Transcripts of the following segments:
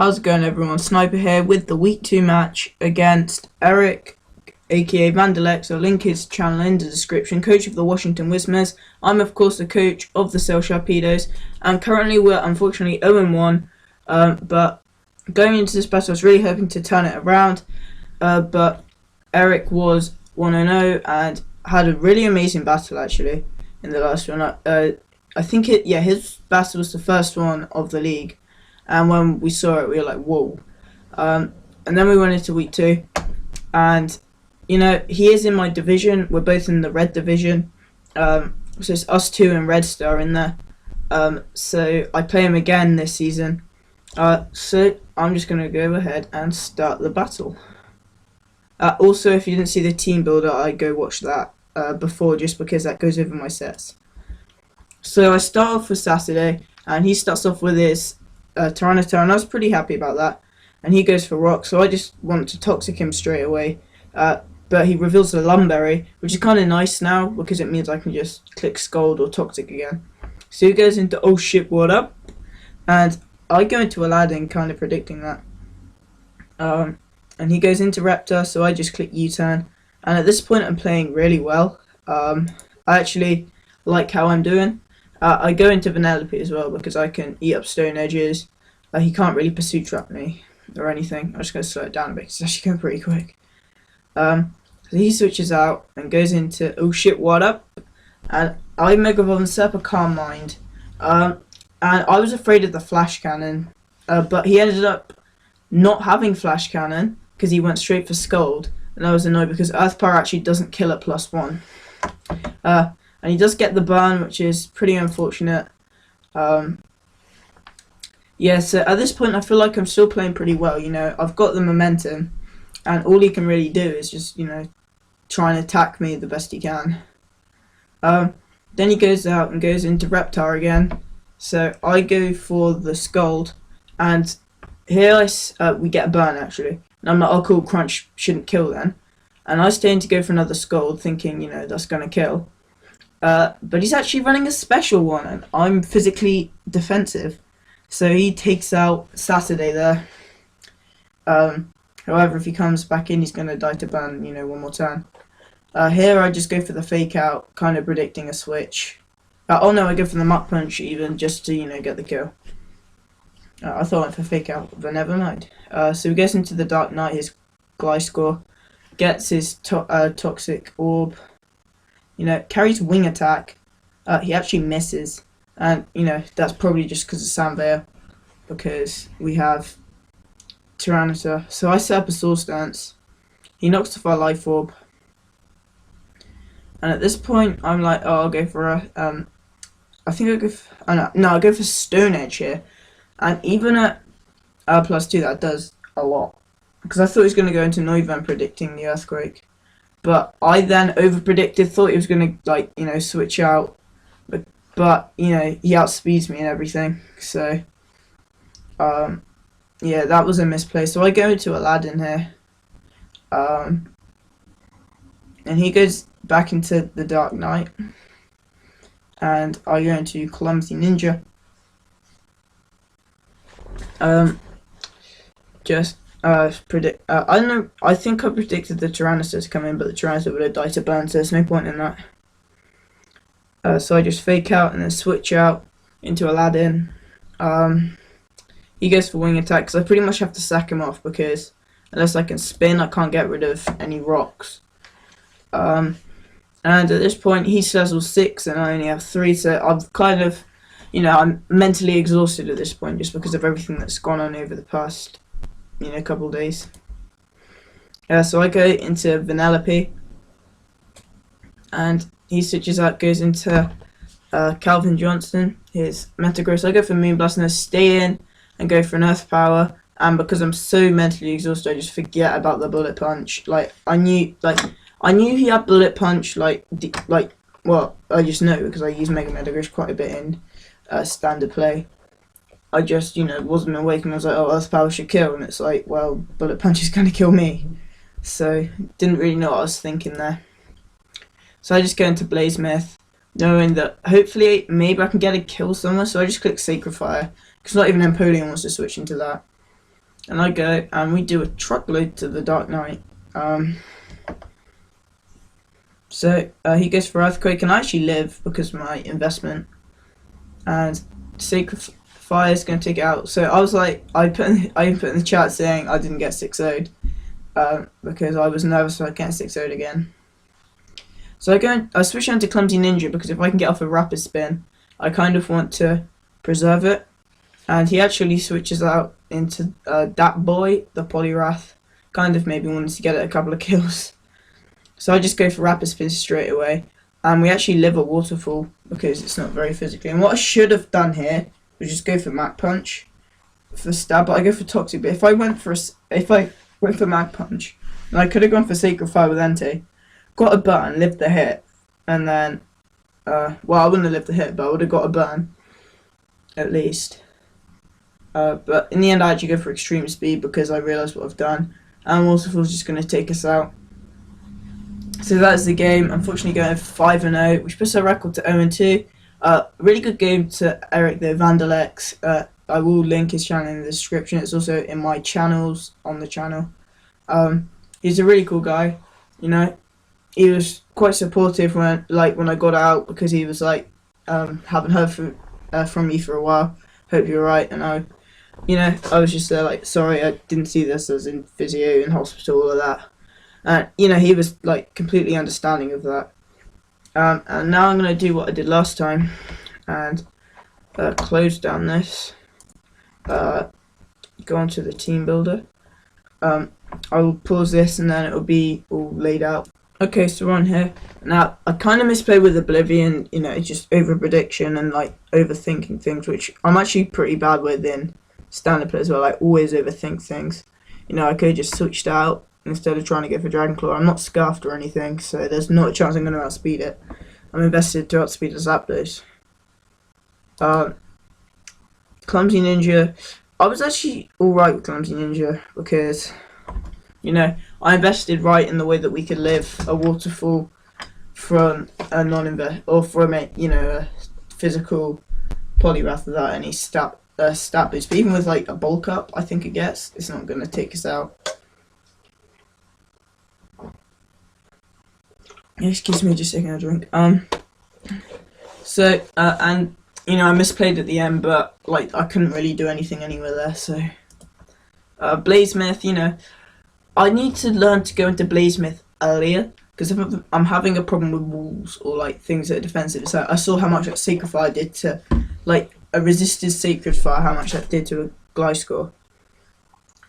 How's it going, everyone? Sniper here with the week 2 match against Eric, aka Vandal X. I'll link his channel in the description. Coach of the Washington Whismurs. I'm of course the coach of the sharpedos, and currently we're unfortunately 0-1. But going into this battle, I was really hoping to turn it around. But Eric was 1-0 and had a really amazing battle actually in the last one. I think his battle was the first one of the league. And when we saw it, we were like, whoa. And then we went into week 2. And, you know, he is in my division. We're both in the red division. So it's us two and Red Star in there. So I play him again this season. So I'm just going to go ahead and start the battle. Also, if you didn't see the Teambuilder, I go watch that before, just because that goes over my sets. So I start off with Saturday, and he starts off with his Tyranitar, and I was pretty happy about that. And he goes for Rock, so I just want to Toxic him straight away. But he reveals the Lumberry, which is kind of nice now, because it means I can just click Scald or Toxic again. So he goes into Oh Shit Wattup, and I go into Aladdin, kind of predicting that. And he goes into Raptor, so I just click U-turn. And at this point I'm playing really well. I actually like how I'm doing. I go into Vanellope as well because I can eat up stone edges. He can't really pursuit trap me or anything. I'm just going to slow it down a bit because it's actually going pretty quick. So he switches out and goes into Oh Shit Wattup. And I Mega Evolve and set up a Calm Mind. And I was afraid of the Flash Cannon. But he ended up not having Flash Cannon because he went straight for Scald. And I was annoyed because Earth Power actually doesn't kill at +1. And he does get the burn, which is pretty unfortunate. Yeah, so at this point I feel like I'm still playing pretty well. You know, I've got the momentum, and all he can really do is just, you know, try and attack me the best he can. Then he goes out and goes into Reptar again. So I go for the Scald, and here we get a burn actually. And I'm like, oh cool, Crunch shouldn't kill then. And I stay in to go for another Scald, thinking, you know, that's going to kill. But he's actually running a special one, and I'm physically defensive. So he takes out Saturday there. However, if he comes back in, he's going to die to burn, you know, one more turn. Here I just go for the fake out, kind of predicting a switch. Oh no, I go for the Muck Punch even, just to, you know, get the kill. I thought I went for fake out, but never mind. So he gets into the Dark Knight, his Gliscor, gets his Toxic Orb. You know, carries Wing Attack. He actually misses. And, you know, that's probably just because of Sandvale. Because we have Tyranitar. So I set up a Soul Stance. He knocks off our Life Orb. And at this point, I'm like, oh, I'll go for a... I think I'll go for... Oh, no, I'll go for Stone Edge here. And even at +2, that does a lot. Because I thought he was going to go into Noivern predicting the Earthquake. But I then overpredicted, thought he was going to, like, you know, switch out. But, you know, he outspeeds me and everything. So, yeah, that was a misplay. So I go into Aladdin here. And he goes back into the Dark Knight. And I go into Clumsy Ninja. I don't know, I think I predicted the Tyranitar to come in, but the Tyranitar would have died to burn, so there's no point in that. So I just fake out and then switch out into Aladdin. He goes for Wing Attack, because I pretty much have to sack him off, because unless I can spin, I can't get rid of any rocks. And at this point, he Slazzles 6 and I only have 3, so I've kind of, you know, I'm mentally exhausted at this point, just because of everything that's gone on over the past, you know, a couple of days. So I go into Vanellope, and he switches out, goes into Calvin Johnson, his Metagross. I go for Moonblast and I stay in and go for an Earth Power, and because I'm so mentally exhausted, I just forget about the Bullet Punch. Like, I knew he had Bullet Punch, well, I just know because I use Mega Metagross quite a bit in standard play. I just, you know, wasn't awake and I was like, oh, Earth Power should kill, and it's like, well, Bullet Punch is going to kill me. So, didn't really know what I was thinking there. So I just go into Blaze Myth, knowing that hopefully maybe I can get a kill somewhere, so I just click Sacred Fire, because not even Empoleon wants to switch into that. And I go and we do a truckload to the Dark Knight. So he goes for Earthquake, and I actually live because of my investment. And Sacred Fire is going to take it out. So I was like, I put in the chat saying I didn't get 6-0'd because I was nervous about getting 6-0'd again. So I switch on to Clumsy Ninja because if I can get off a rapid spin, I kind of want to preserve it. And he actually switches out into that boy, the Polyrath. Kind of maybe wanted to get a couple of kills. So I just go for rapid spin straight away. And we actually live a waterfall because it's not very physically. And what I should have done here was just go for Mach Punch for stab, but I go for Toxic. But if I went for Mach Punch, and I could have gone for Sacred Fire with Entei, got a burn, lived the hit, and then well, I wouldn't have lived the hit, but I would have got a burn at least. But in the end, I actually go for Extreme Speed because I realised what I've done, and Waterfall's just going to take us out. So that's the game. Unfortunately, going 5-0, which puts our record to 0-2. Really good game to Eric, the Vandal X. I will link his channel in the description. It's also in my channels on the channel. He's a really cool guy. You know, he was quite supportive when I got out because he was like, haven't heard from you for a while. Hope you're right. And I was just there like, sorry, I didn't see this. I was in physio, in hospital, all of that. And he was like completely understanding of that. And now I'm gonna do what I did last time and close down this. Go onto the Teambuilder. I will pause this and then it'll be all laid out. Okay, so we're on here. Now I kind of misplayed with Oblivion. It's just over prediction and like overthinking things, which I'm actually pretty bad with in standard play as well. I always overthink things. I could have just switched out. Instead of trying to go for Dragon Claw. I'm not scuffed or anything, so there's not a chance I'm going to outspeed it. I'm invested to outspeed the Zapdos. Clumsy Ninja. I was actually alright with Clumsy Ninja because, I invested right in the way that we could live a waterfall from a non-invest or from a physical Polyrath without any stat boost. But even with like a bulk up, I think it's not going to take us out. Excuse me, just taking a drink. So, and, I misplayed at the end, but, like, I couldn't really do anything anywhere there, so. Bladesmith, I need to learn to go into Bladesmith earlier, because if I'm having a problem with walls, or, like, things that are defensive. So, I saw how much that Sacred Fire did to, like, a resisted Sacred Fire, how much that did to a Gliscor.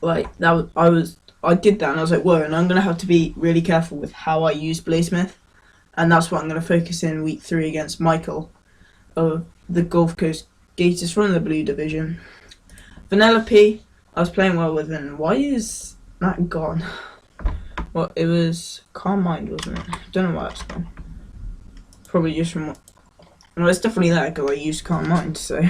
Like, I did that, and I was like, whoa, and I'm going to have to be really careful with how I use Bladesmith. And that's what I'm going to focus in week 3 against Michael of the Gulf Coast Gators from the Blue Division. Vanellope, I was playing well with, and why is that gone? Well, it was Calm Mind, wasn't it? I don't know why that's gone. Probably just from well, it's definitely that because I used Calm Mind, so.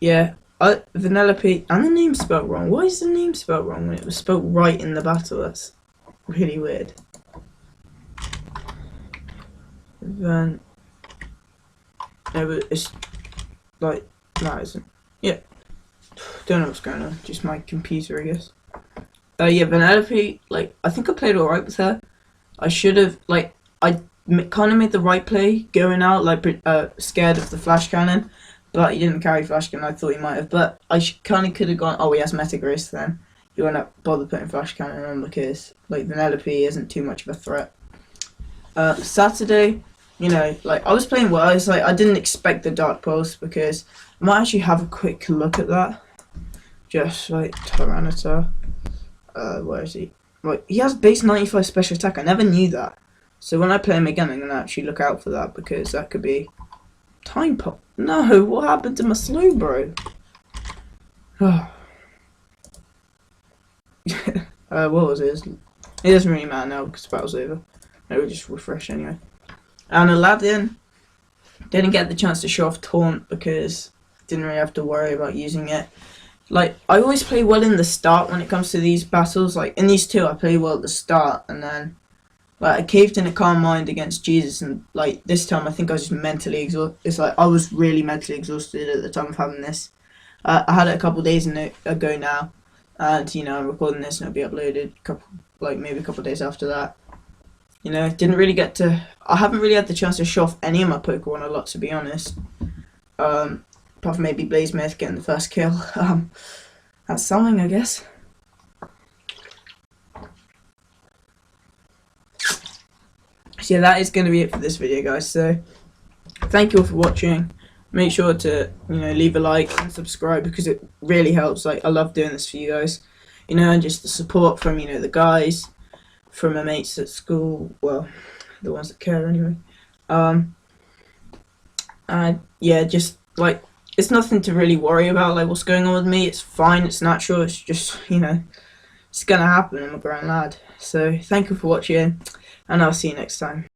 Yeah. Vanellope, and the name's spelled wrong. Why is the name spelled wrong when it was spelled right in the battle? That's really weird. No, but it's like that, isn't? Yeah. Don't know what's going on. Just my computer, I guess. Yeah, Vanellope. Like, I think I played alright with her. I should have I kind of made the right play going out, like scared of the flash cannon. But he didn't carry Flash Cannon, I thought he might have. But I kind of could have gone, oh, he has Metagross then. You won't have bother putting Flash Cannon on because, like, Vanellope isn't too much of a threat. Saturday, I was playing well. I didn't expect the Dark Pulse because I might actually have a quick look at that. Just, like, Tyranitar. Where is he? Right, he has base 95 special attack. I never knew that. So when I play him again, I'm going to actually look out for that because that could be Time Pop. No, what happened to my Slowbro? What was it? It doesn't really matter now because the battle's over. Maybe we'll just refresh anyway. And Aladdin didn't get the chance to show off Taunt because didn't really have to worry about using it. Like, I always play well in the start when it comes to these battles. Like, in these two, I play well at the start and then like, I caved in a Calm Mind against Jesus, and like this time I think I was just mentally exhausted. It's like I was really mentally exhausted at the time of having this. I had it a couple of days ago now, and I'm recording this and it'll be uploaded maybe a couple of days after that. Didn't really get to. I haven't really had the chance to show off any of my poker one a lot, to be honest. Apart from maybe Blaze Myth getting the first kill. That's something, I guess. So yeah, that is going to be it for this video, guys. So thank you all for watching. Make sure to leave a like and subscribe, because it really helps. Like, I love doing this for you guys, and just the support from the guys, from my mates at school, well, the ones that care anyway. And yeah, just like, it's nothing to really worry about, like what's going on with me. It's fine, it's natural, it's just it's gonna happen. I'm a grown lad. So thank you for watching, and I'll see you next time.